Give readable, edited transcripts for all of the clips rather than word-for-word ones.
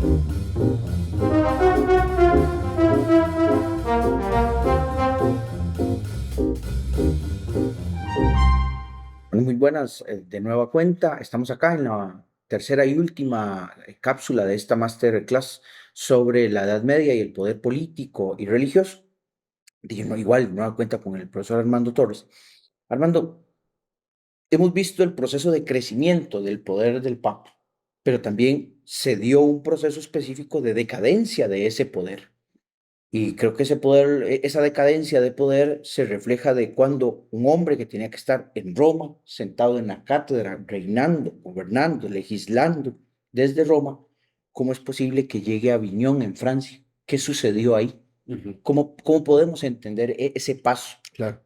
Bueno, muy buenas, de nueva cuenta. Estamos acá en la tercera y última cápsula de esta masterclass sobre la Edad Media y el poder político y religioso. Igual, de nueva cuenta con el profesor Armando Torres. Armando, hemos visto el proceso de crecimiento del poder del Papa, pero también se dio un proceso específico de decadencia de ese poder. Y creo que ese poder, esa decadencia de poder se refleja de cuando un hombre que tenía que estar en Roma, sentado en la cátedra, reinando, gobernando, legislando desde Roma, ¿cómo es posible que llegue a Aviñón en Francia? ¿Qué sucedió ahí? Ujú, ¿Cómo podemos entender ese paso? claro.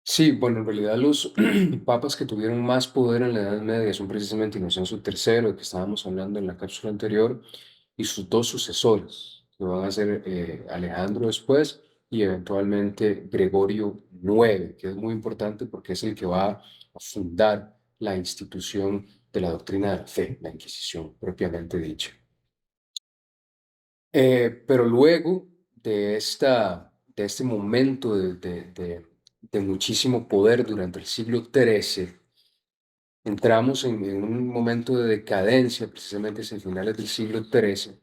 Sí, bueno, en realidad los papas que tuvieron más poder en la Edad Media son precisamente Inocencio III, del que estábamos hablando en la cápsula anterior, y sus dos sucesores, que van a ser Alejandro después y eventualmente Gregorio IX, que es muy importante porque es el que va a fundar la institución de la doctrina de la fe, la Inquisición propiamente dicha. Pero luego de este momento de muchísimo poder durante el siglo XIII, entramos en un momento de decadencia, precisamente hacia finales del siglo XIII,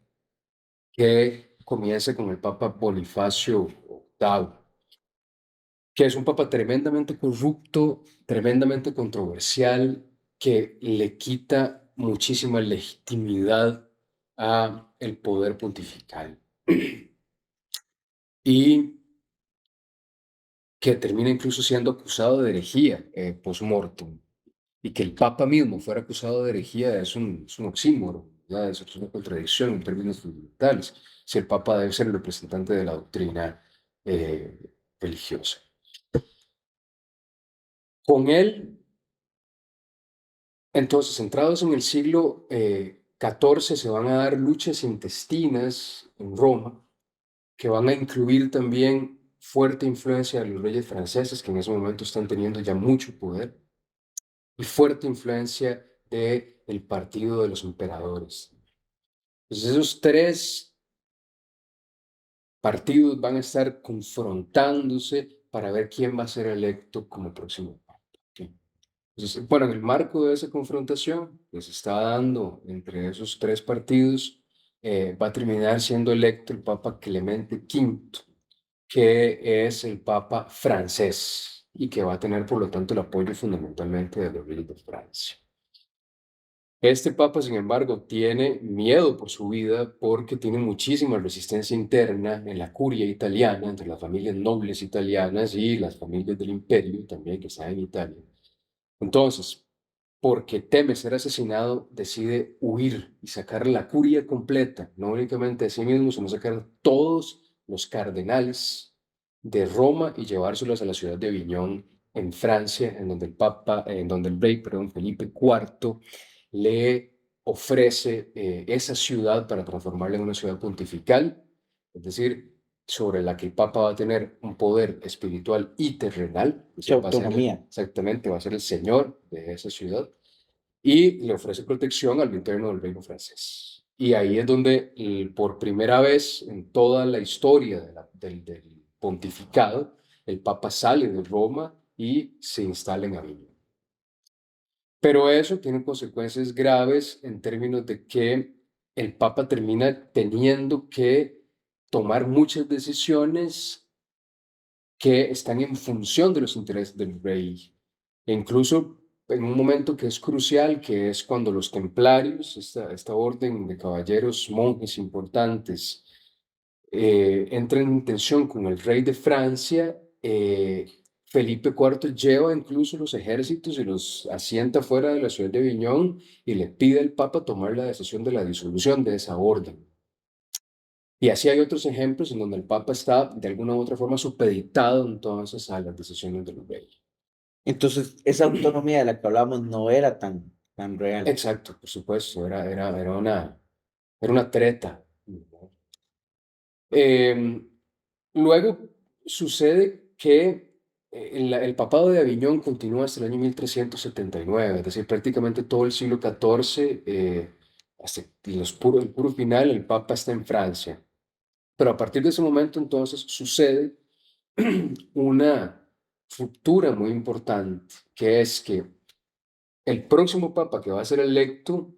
que comienza con el Papa Bonifacio VIII, que es un papa tremendamente corrupto, tremendamente controversial, que le quita muchísima legitimidad a el poder pontifical. Y que termina incluso siendo acusado de herejía post-mortem. Y que el Papa mismo fuera acusado de herejía es un oxímoro, ¿verdad? Es una contradicción en términos fundamentales, si el Papa debe ser el representante de la doctrina eh, religiosa. Con él, entonces, centrados en el siglo XIV, se van a dar luchas intestinas en Roma, que van a incluir también fuerte influencia de los reyes franceses, que en ese momento están teniendo ya mucho poder, y fuerte influencia del partido de los emperadores. Entonces esos tres partidos van a estar confrontándose para ver quién va a ser electo como próximo papa. ¿Sí? Entonces, bueno, en el marco de esa confrontación que se está dando entre esos tres partidos, va a terminar siendo electo el Papa Clemente V, que es el Papa francés y que va a tener, por lo tanto, el apoyo fundamentalmente de los reyes de Francia. Este papa, sin embargo, tiene miedo por su vida porque tiene muchísima resistencia interna en la curia italiana, entre las familias nobles italianas y las familias del imperio también que están en Italia. Entonces, porque teme ser asesinado, decide huir y sacar la curia completa, no únicamente a sí mismo, sino sacar todos los cardenales de Roma y llevárselos a la ciudad de Aviñón, en Francia, en donde el rey, perdón, Felipe IV le ofrece esa ciudad para transformarla en una ciudad pontifical, es decir, sobre la que el Papa va a tener un poder espiritual y terrenal, es Su decir, va a ser autonomía. exactamente, va a ser el señor de esa ciudad, y le ofrece protección al interno del reino francés. Y ahí es donde, por primera vez en toda la historia del pontificado, el Papa sale de Roma y se instala en Avignon. Pero eso tiene consecuencias graves en términos de que el Papa termina teniendo que tomar muchas decisiones que están en función de los intereses del rey. E incluso en un momento que es crucial, que es cuando los templarios, esta orden de caballeros, monjes importantes, entran en tensión con el rey de Francia, Felipe IV lleva incluso los ejércitos y los asienta fuera de la ciudad de Aviñón y le pide al Papa tomar la decisión de la disolución de esa orden. Y así hay otros ejemplos en donde el Papa está de alguna u otra forma supeditado entonces a las decisiones del rey. Entonces, esa autonomía de la que hablábamos no era tan real. Exacto, por supuesto, era una treta. Eh, Luego sucede que el papado de Aviñón continúa hasta el año 1379, es decir, prácticamente todo el siglo XIV hasta el puro final, el Papa está en Francia. Pero a partir de ese momento, entonces, sucede una ruptura muy importante, que es que el próximo Papa que va a ser electo,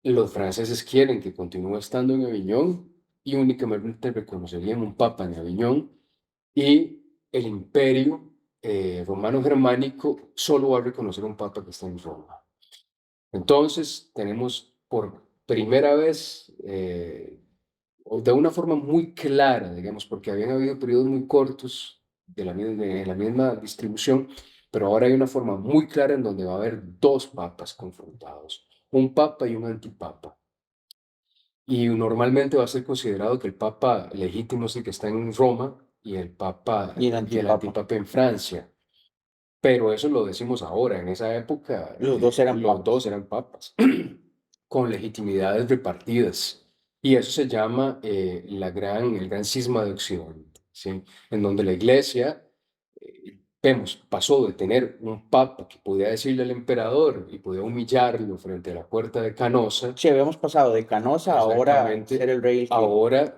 los franceses quieren que continúe estando en Aviñón y únicamente reconocerían un Papa en Aviñón, y el imperio romano germánico solo va a reconocer un Papa que está en Roma. Entonces, tenemos por primera vez, o de una forma muy clara, digamos, porque habían habido periodos muy cortos de la misma distribución, pero ahora hay una forma muy clara en donde va a haber dos papas confrontados, un papa y un antipapa. Y normalmente va a ser considerado que el papa legítimo es el que está en Roma y el papa y el y el antipapa. antipapa en Francia. Pero eso lo decimos ahora. En esa época, Los dos eran los dos papas. eran papas, con legitimidades repartidas. Y eso se llama el gran cisma de Occidente, ¿sí? En donde la iglesia, pasó de tener un papa que podía decirle al emperador y podía humillarlo frente a la puerta de Canosa. Sí, habíamos pasado de Canosa a ahora ser Exactamente. el rey el que. Ahora,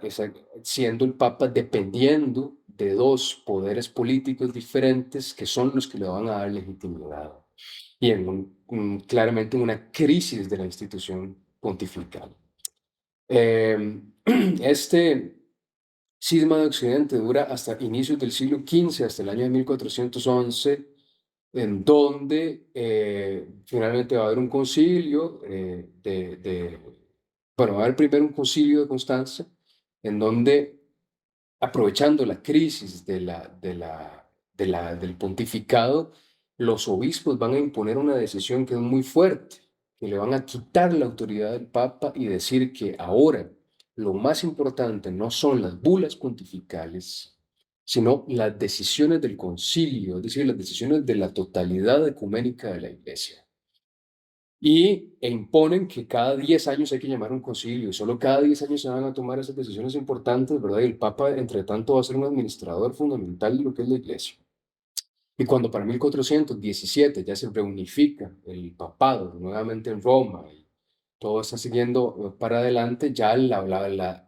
siendo el Papa dependiendo de dos poderes políticos diferentes que son los que le van a dar legitimidad. Y claramente en una crisis de la institución pontifical. Eh, este cisma de Occidente dura hasta inicios del siglo XV, hasta el año de 1411, en donde finalmente va a haber un concilio bueno, va a haber primero un concilio de Constanza, en donde, aprovechando la crisis del pontificado, los obispos van a imponer una decisión que es muy fuerte, que le van a quitar la autoridad del Papa y decir que ahora lo más importante no son las bulas pontificales, sino las decisiones del concilio, es decir, las decisiones de la totalidad ecuménica de la Iglesia. E imponen que cada 10 años hay que llamar a un concilio y solo cada 10 años se van a tomar esas decisiones importantes, ¿verdad? Y el Papa, entre tanto, va a ser un administrador fundamental de lo que es la Iglesia. Y cuando para 1417 ya se reunifica el papado nuevamente en Roma y todo está siguiendo para adelante, ya la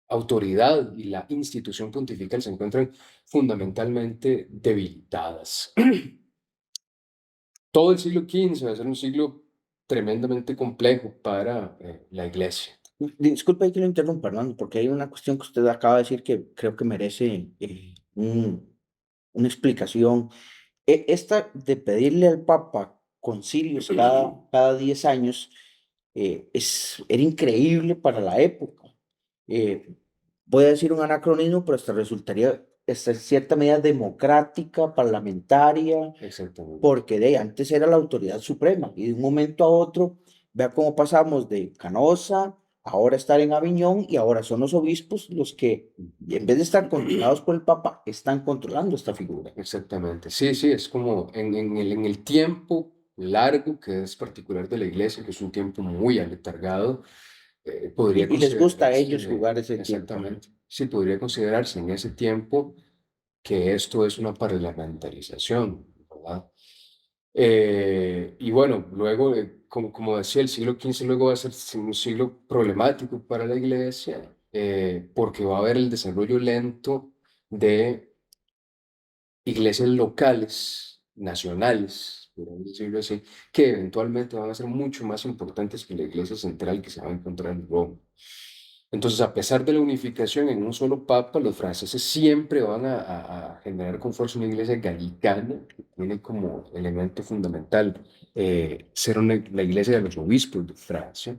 autoridad y la institución pontifical se encuentran fundamentalmente debilitadas. Todo el siglo XV va a ser un siglo tremendamente complejo para la iglesia. Disculpe ahí que lo interrumpa, Hernando, porque hay una cuestión que usted acaba de decir que creo que merece una explicación. Esta de pedirle al Papa concilios cada 10 años era increíble para la época. Eh, Voy a decir un anacronismo, pero hasta resultaría hasta en cierta medida democrática, parlamentaria, Exactamente. porque antes era la autoridad suprema y de un momento a otro, vea cómo pasamos de Canosa, ahora estar en Aviñón y ahora son los obispos los que, en vez de estar controlados por el Papa, están controlando esta figura. Exactamente. Sí, sí, es como en el tiempo largo que es particular de la iglesia, que es un tiempo muy aletargado, podría Y les gusta a ellos considerarse, jugar ese tiempo. exactamente, sí, podría considerarse en ese tiempo que esto es una parlamentarización, ¿verdad? Y bueno, luego, como decía, el siglo XV luego va a ser un siglo problemático para la iglesia, porque va a haber el desarrollo lento de iglesias locales, nacionales, podríamos decirlo así, que eventualmente van a ser mucho más importantes que la iglesia central que se va a encontrar en Roma. Entonces, a pesar de la unificación en un solo papa, los franceses siempre van a generar con fuerza una iglesia gallicana, que tiene como elemento fundamental ser la iglesia de los obispos de Francia.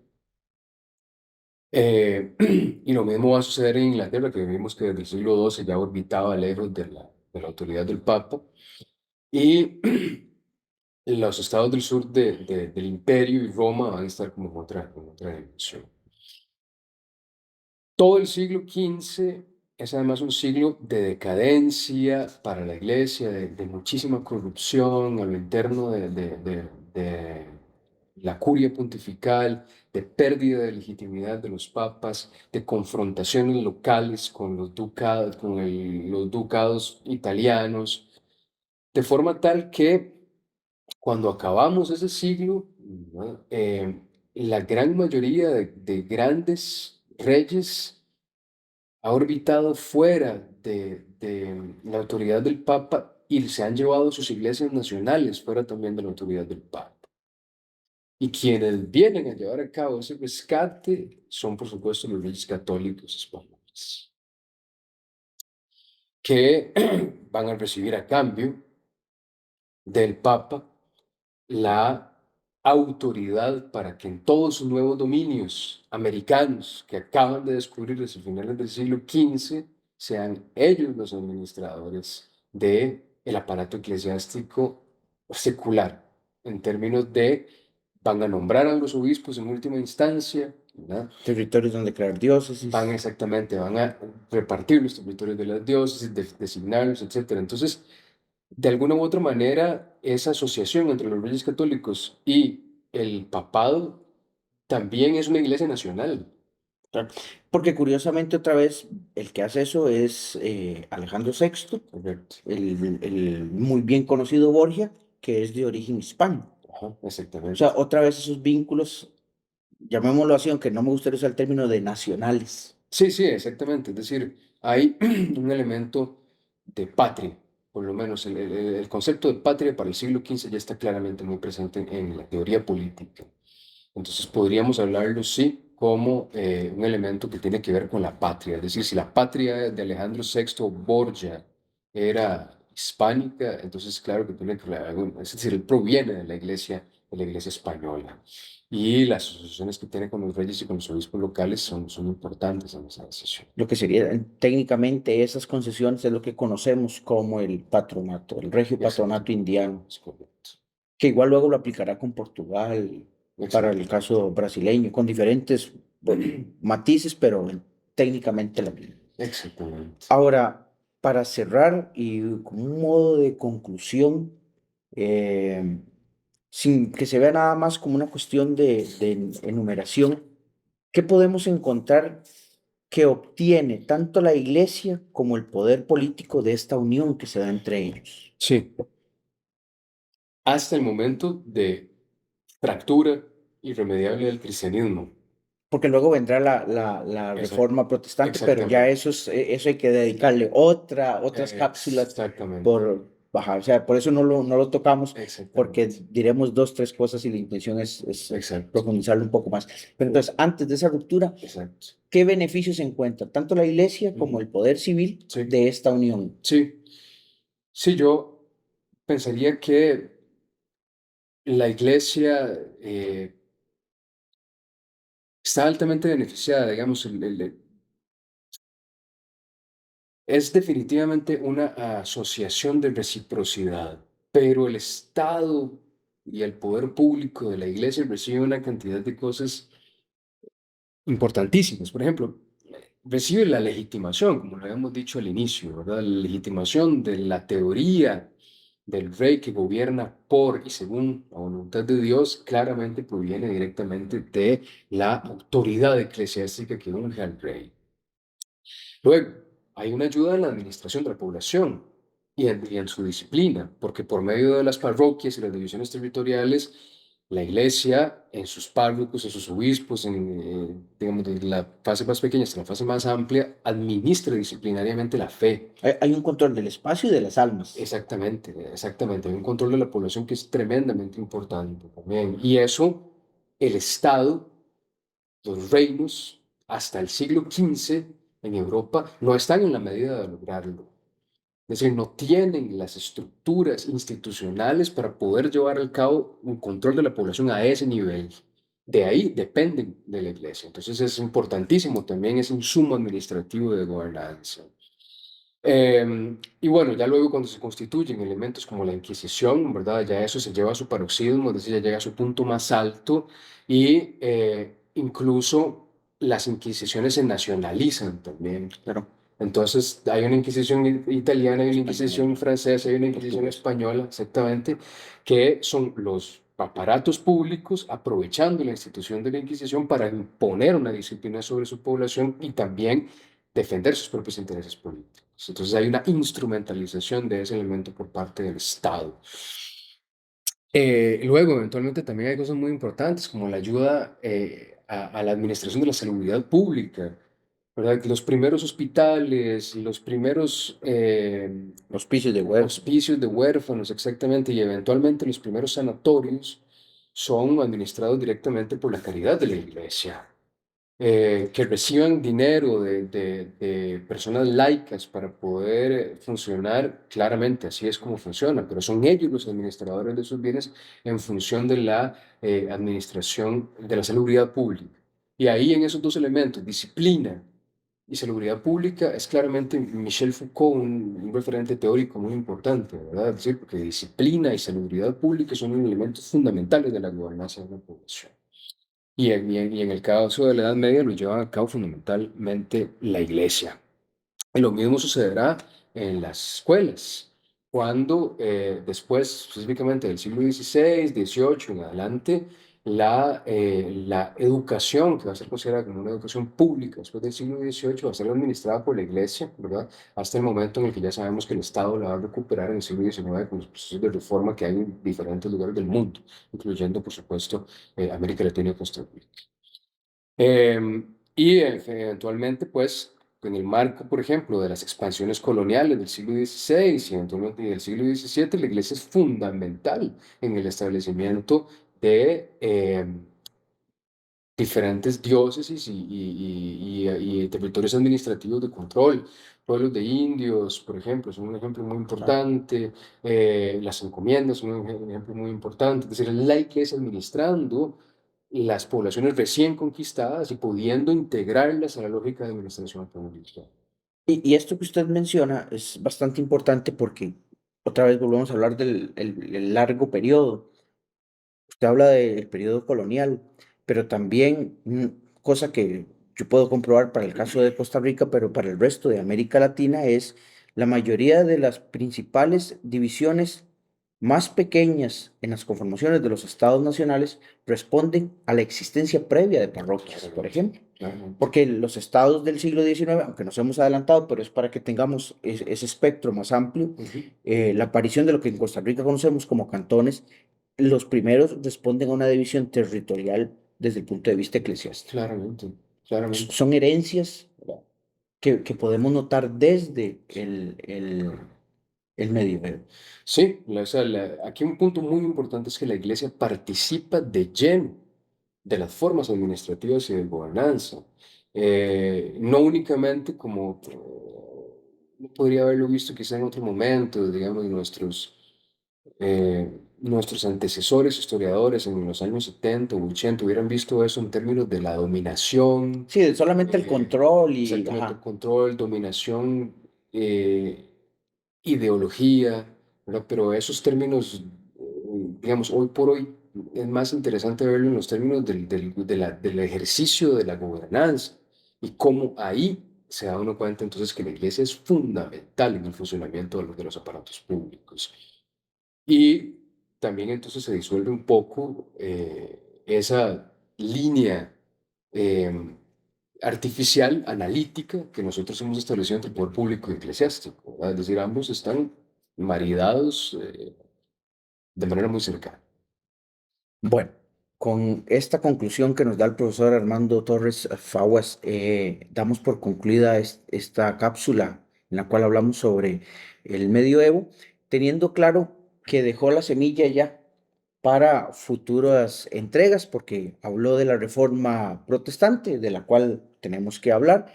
Y lo mismo va a suceder en Inglaterra, que vimos que desde el siglo XII ya orbitaba lejos de la autoridad del papa. Y los estados del sur del imperio y Roma van a estar como en otra dimensión. Todo el siglo XV es además un siglo de decadencia para la iglesia, de muchísima corrupción a lo interno de la curia pontifical, de pérdida de legitimidad de los papas, de confrontaciones locales con los ducados italianos, de forma tal que cuando acabamos ese siglo, ¿no? la gran mayoría de grandes reyes ha orbitado fuera de la autoridad del Papa y se han llevado sus iglesias nacionales fuera también de la autoridad del Papa. Y quienes vienen a llevar a cabo ese rescate son, por supuesto, los reyes católicos españoles, que van a recibir a cambio del Papa la autoridad para que en todos sus nuevos dominios americanos que acaban de descubrir desde finales del siglo XV sean ellos los administradores del aparato eclesiástico secular, en términos de van a nombrar a los obispos en última instancia, ¿verdad? Territorios donde crear Van diócesis. exactamente, van a repartir los territorios de las diócesis, designarlos, etcétera. Entonces, de alguna u otra manera, esa asociación entre los reyes católicos y el papado también es una iglesia nacional. Claro. Porque curiosamente otra vez el que hace eso es Alejandro VI, Correcto. el muy bien conocido Borgia, que es de origen hispano. Ajá, O sea, exactamente. otra vez esos vínculos, llamémoslo así, aunque no me gustaría usar el término de nacionales. Sí, sí, exactamente. Es decir, hay un elemento de patria, por lo menos el concepto de patria para el siglo XV ya está claramente muy presente en la teoría política. Entonces podríamos hablarlo, sí, como un elemento que tiene que ver con la patria. Es decir, si la patria de Alejandro VI Borgia era hispánica, entonces claro que tiene que ver, es decir, él proviene de la iglesia española. Y las asociaciones que tiene con los reyes y con los obispos locales son importantes en esa decisión. Lo que sería técnicamente esas concesiones es lo que conocemos como el patronato, el regio Exacto, patronato indiano, es correcto. que igual luego lo aplicará con Portugal para el Exactamente. caso brasileño, con diferentes matices, pero técnicamente lo mismo. Exactamente. Ahora, para cerrar y como un modo de conclusión, eh, sin que se vea nada más como una cuestión de enumeración, ¿qué podemos encontrar que obtiene tanto la Iglesia como el poder político de esta unión que se da entre ellos? Sí, hasta el momento de fractura irremediable del cristianismo. Porque luego vendrá la Exact- reforma protestante, pero ya Exactamente. eso, eso hay que dedicarle otras cápsulas Exactamente. por bajar. O sea, por eso no lo tocamos, porque Exactamente. diremos dos, tres cosas y la intención es Exacto. profundizarlo un poco más. Pero entonces, antes de esa ruptura, Exacto. ¿qué beneficios se encuentra tanto la Iglesia como Ujú. el poder civil Sí, de esta unión? sí, sí, yo pensaría que la iglesia está altamente beneficiada, digamos, es definitivamente una asociación de reciprocidad, pero el Estado y el poder público de la iglesia recibe una cantidad de cosas importantísimas. Por ejemplo, recibe la legitimación, como lo habíamos dicho al inicio, ¿verdad? La legitimación de la teoría del rey que gobierna por y según la voluntad de Dios, claramente proviene directamente de la autoridad eclesiástica que unge al rey. Luego, hay una ayuda en la administración de la población y en su disciplina, porque por medio de las parroquias y las divisiones territoriales, la iglesia, en sus párrocos, en sus obispos, digamos, de la fase más pequeña hasta la fase más amplia, administra disciplinariamente la fe. Hay un control del espacio y de las almas. Exactamente, exactamente. Hay un control de la población que es tremendamente importante también. Y eso, el Estado, los reinos, hasta el siglo XV en Europa, no están en la medida de lograrlo. Es decir, no tienen las estructuras institucionales para poder llevar al cabo un control de la población a ese nivel. De ahí dependen de la iglesia. Entonces es importantísimo también ese insumo administrativo de gobernanza. Y bueno, ya luego cuando se constituyen elementos como la Inquisición, ¿verdad? Ya eso se lleva a su paroxismo, es decir, ya llega a su punto más alto y incluso las Inquisiciones se nacionalizan también. Claro, Entonces hay una Inquisición italiana, hay una Inquisición español, francesa, hay una Inquisición portugués. española, exactamente, que son los aparatos públicos aprovechando la institución de la Inquisición para imponer una disciplina sobre su población y también defender sus propios intereses políticos. Entonces hay una instrumentalización de ese elemento por parte del Estado. Luego, eventualmente también hay cosas muy importantes como la ayuda a la administración de la salubridad pública, ¿verdad? Los primeros hospitales, los primeros Hospicios de huérfanos. hospicios de huérfanos, exactamente, y eventualmente los primeros sanatorios son administrados directamente por la caridad de la iglesia. Que reciban dinero de personas laicas para poder funcionar, claramente así es como funciona, pero son ellos los administradores de esos bienes en función de la administración de la salubridad pública. Y ahí en esos dos elementos, disciplina y salubridad pública, es claramente Michel Foucault un referente teórico muy importante, ¿verdad? Es decir, porque disciplina y salubridad pública son elementos fundamentales de la gobernanza de una población. Y en el caso de la Edad Media lo llevan a cabo fundamentalmente la iglesia. Y lo mismo sucederá en las escuelas, cuando después, específicamente del siglo XVI, XVIII en adelante, la educación, que va a ser considerada como una educación pública después del siglo XVIII, va a ser administrada por la iglesia, ¿verdad? Hasta el momento en el que ya sabemos que el Estado la va a recuperar en el siglo XIX con los procesos de reforma que hay en diferentes lugares del mundo, incluyendo, por supuesto, América Latina y Costa Rica. Y eventualmente, pues, en el marco, por ejemplo, de las expansiones coloniales del siglo XVI y eventualmente del siglo XVII, la iglesia es fundamental en el establecimiento de diferentes diócesis y territorios administrativos de control. Pueblos de indios, por ejemplo, son un ejemplo muy Claro. importante. Las encomiendas son un ejemplo muy importante. Es decir, la iglesia administrando las poblaciones recién conquistadas y pudiendo integrarlas a la lógica de administración pública. Y esto que usted menciona es bastante importante porque otra vez volvemos a hablar del el largo periodo. Usted habla del periodo colonial, pero también, cosa que yo puedo comprobar para el caso de Costa Rica, pero para el resto de América Latina, es la mayoría de las principales divisiones más pequeñas en las conformaciones de los estados nacionales responden a la existencia previa de parroquias, por Claramente, ejemplo. claramente. Porque los estados del siglo XIX, aunque nos hemos adelantado, pero es para que tengamos ese espectro más amplio, Ujú. la aparición de lo que en Costa Rica conocemos como cantones, los primeros responden a una división territorial desde el punto de vista eclesiástico. Claramente, claramente. Son herencias, ¿verdad?, que podemos notar desde el medioevo. Sí, o sea, aquí un punto muy importante es que la iglesia participa de lleno de las formas administrativas y de gobernanza. No únicamente como uno podría haberlo visto quizá en otro momento, digamos, nuestros antecesores historiadores en los años 70 o 80 hubieran visto eso en términos de la dominación, Sí, solamente el control y, exactamente, ajá, control, dominación, ideología, ¿verdad? Pero esos términos, digamos, hoy por hoy es más interesante verlo en los términos del ejercicio de la gobernanza y cómo ahí se da uno cuenta entonces que la iglesia es fundamental en el funcionamiento de los aparatos públicos. Y también entonces se disuelve un poco esa línea eh, artificial, analítica, que nosotros hemos establecido entre el poder público y eclesiástico, ¿verdad? Es decir, ambos están maridados de manera muy cercana. bueno, con esta conclusión que nos da el profesor Armando Torres Faguas, damos por concluida esta cápsula en la cual hablamos sobre el medioevo, teniendo claro que dejó la semilla ya para futuras entregas, porque habló de la reforma protestante, de la cual tenemos que hablar,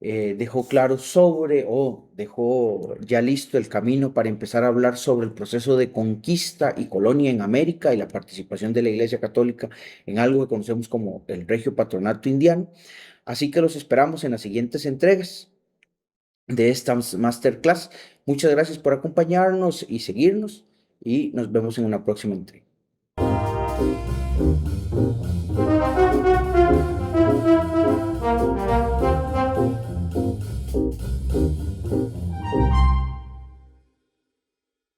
dejó claro sobre o dejó ya listo el camino para empezar a hablar sobre el proceso de conquista y colonia en América y la participación de la Iglesia Católica en algo que conocemos como el Regio Patronato Indiano. Así que los esperamos en las siguientes entregas de esta masterclass. Muchas gracias por acompañarnos y seguirnos y nos vemos en una próxima entrega.